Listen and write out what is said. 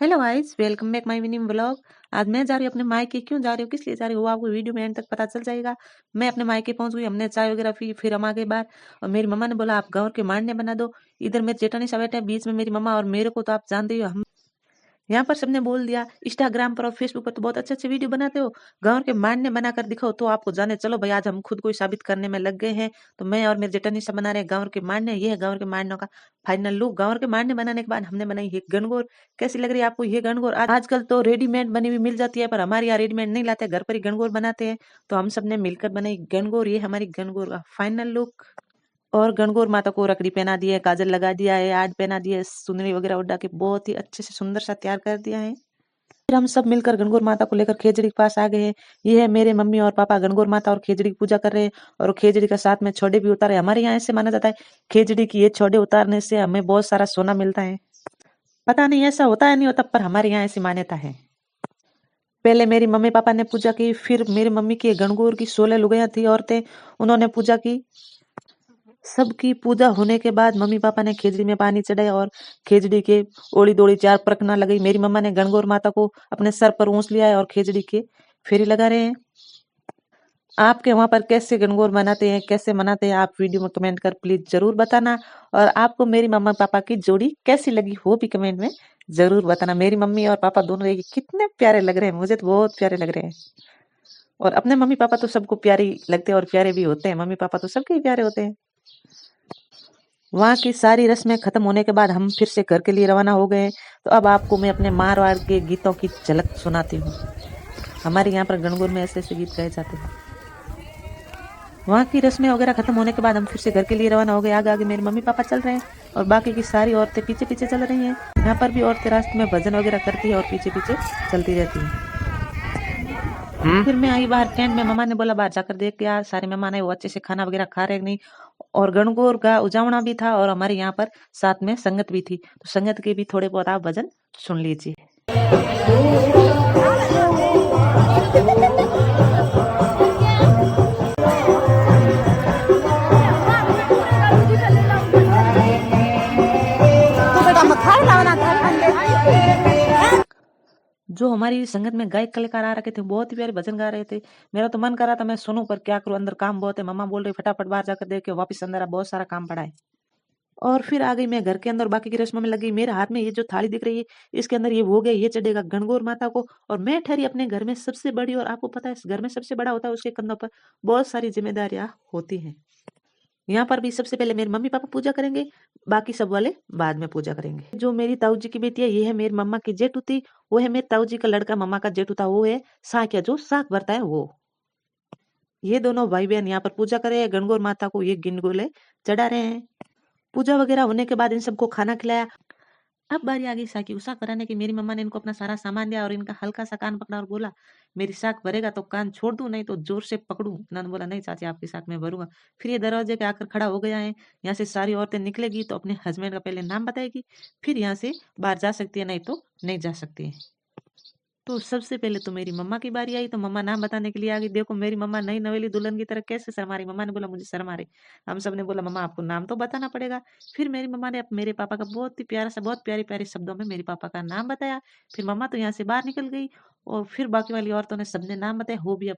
Hello guys, welcome back my mini vlog. आज मैं जा रही हूँ अपने मायके। क्यों जा रही हूँ, किस लिए जा रही हूँ, वो आपको वीडियो में एंड तक पता चल जाएगा। मैं अपने मायके पहुंच गई, हमने चाय वगैरह पी, फिर हम आगे बाहर और मेरी मम्मा ने बोला आप गाँव के मांडने बना दो। इधर मेरे जेठानी सा बैठे हैं, बीच में मेरी मम्मा और मेरे को तो आप जानते ही हो। हम यहाँ पर सबने बोल दिया इंस्टाग्राम पर और फेसबुक पर तो बहुत अच्छे अच्छे वीडियो बनाते हो, गाँव के मांडने बनाकर दिखाओ तो आपको जाने। चलो भाई, आज हम खुद को ही साबित करने में लग गए हैं। तो मैं और मेरे जेठानी सब बना रहे हैं गाँव के मांडने। ये है गाँव के मांडनों का फाइनल लुक। गाँव के मांडने बनाने के बाद हमने बनाई ये गणगौर। कैसी लग रही है आपको ये गणगौर? आजकल तो रेडीमेड बनी हुई मिल जाती है, पर हमारे यहाँ रेडीमेड नहीं लाते, घर पर ही गणगौर बनाते हैं। तो हम सबने मिलकर बनाई गणगौर। ये हमारी गणगौर का फाइनल लुक। और गणगौर माता को रकड़ी पहना दिया है, काजल लगा दिया है, आड पहना दिया है, सुंदरी वगैरह उड़ा के बहुत ही अच्छे से सुंदर सा तैयार कर दिया है। फिर हम सब मिलकर गणगौर माता को लेकर खेजड़ी के पास आ गए हैं। ये है मेरे मम्मी और पापा गणगौर माता और खेजड़ी की पूजा कर रहे हैं, और खेजड़ी के साथ में छोड़े भी उतारे। हमारे यहाँ ऐसे माना जाता है खेजड़ी की ये छोड़े उतारने से हमें बहुत सारा सोना मिलता है। पता नहीं ऐसा होता है नहीं होता, पर हमारे यहाँ ऐसी मान्यता है। पहले मेरी मम्मी पापा ने पूजा की, फिर मेरी मम्मी की गणगौर की 16 लुगाइयाँ थी औरतें, उन्होंने पूजा की। सबकी पूजा होने के बाद मम्मी पापा ने खेजड़ी में पानी चढ़ाया और खेजड़ी के ओड़ी दोड़ी 4 परखना लगाई। मेरी मम्मा ने गणगौर माता को अपने सर पर ऊंच लिया है और खेजड़ी के फेरी लगा रहे हैं। आपके वहां पर कैसे गणगौर मनाते हैं, कैसे मनाते हैं, आप वीडियो में कमेंट कर प्लीज जरूर बताना। और आपको मेरी मम्मा पापा की जोड़ी कैसी लगी वो भी कमेंट में जरूर बताना। मेरी मम्मी और पापा दोनों देखिए कितने प्यारे लग रहे हैं, मुझे तो बहुत प्यारे लग रहे हैं। और अपने मम्मी पापा तो सबको प्यारे ही लगते हैं और प्यारे भी होते हैं। मम्मी पापा तो सबके ही प्यारे होते हैं। वहाँ की सारी रस्में खत्म होने के बाद हम फिर से घर के लिए रवाना हो गए। तो अब आपको मैं अपने मारवाड़ के गीतों की झलक सुनाती हूँ। हमारे यहाँ पर गणगौर में ऐसे ऐसे गीत गाए जाते हैं। वहाँ की रस्में वगैरह खत्म होने के बाद हम फिर से घर के लिए रवाना हो गए। आगे आगे मेरे मम्मी पापा चल रहे हैं और बाकी की सारी औरतें पीछे पीछे चल रही हैं। यहाँ पर भी औरतें रास्ते में भजन वगैरह करती है और पीछे पीछे चलती रहती है। फिर मैं आई बाहर टेंट में, मम्मा ने बोला बाहर जाकर देख के यार सारे मेहमान है वो अच्छे से खाना वगैरह खा रहे नहीं। और गणगौर का उजावना भी था और हमारे यहाँ पर साथ में संगत भी थी, तो संगत के भी थोड़े बहुत आप भजन सुन लीजिए। जो हमारी संगत में गायक कलाकार आ रखे थे बहुत ही प्यारे भजन गा रहे थे। मेरा तो मन कर रहा था मैं सुनूं, पर क्या करूं, अंदर काम बहुत है। मम्मा बोल रही फटाफट बाहर जाकर देख के वापस अंदर आ, बहुत सारा काम पड़ा है। और फिर आ गई मैं घर के अंदर, बाकी की रस्मों में लगी। मेरे हाथ में ये जो थाली दिख रही है, इसके अंदर ये भोग है, ये चढ़ेगा गणगौर माता को। और मैं ठहरी अपने घर में सबसे बड़ी, और आपको पता है घर में सबसे बड़ा होता है उसके कंधों पर बहुत सारी जिम्मेदारियां होती हैं। यहाँ पर भी सबसे पहले मेरे मम्मी पापा पूजा करेंगे, बाकी सब वाले बाद में पूजा करेंगे। जो मेरी ताऊ जी की बेटी है, ये है मेरी मम्मा की जेठूती, वो है मेरे ताऊ जी का लड़का, मम्मा का जेठू था, वो है साकिया जो साग भरता है वो। ये दोनों भाई बहन यहाँ पर पूजा कर रहे हैं, गणगौर माता को ये गिनगोले चढ़ा रहे हैं। पूजा वगैरह होने के बाद इन सबको खाना खिलाया। अब बारी आ गई साग की। साग भराने की मेरी मम्मा ने इनको अपना सारा सामान दिया और इनका हल्का सा कान पकड़ा और बोला मेरी साग भरेगा तो कान छोड़ दूं, नहीं तो जोर से पकड़ूं। इन्होंने बोला नहीं चाची आपकी साग मैं भरूंगा। फिर ये दरवाजे के आकर खड़ा हो गया है। यहाँ से सारी औरतें निकलेगी तो अपने हस्बैंड का पहले नाम बताएगी, फिर यहाँ से बाहर जा सकती है, नहीं तो नहीं जा सकती है। तो सबसे पहले तो मेरी मम्मा की बारी आई, तो मम्मा नाम बताने के लिए आ गई। देखो मेरी मम्मा नई नवेली दुल्हन की तरह कैसे शर्मा रही। मम्मा ने बोला मुझे शर्मा रही। हम सब ने बोला मम्मा आपको नाम तो बताना पड़ेगा। फिर मेरी मम्मा ने मेरे पापा का बहुत ही प्यारा सा, बहुत प्यारे प्यारे शब्दों में मेरे पापा का नाम बताया। फिर मम्मा तो यहाँ से बाहर निकल गई और फिर बाकी वाली औरतों ने सबने नाम बताया, वो भी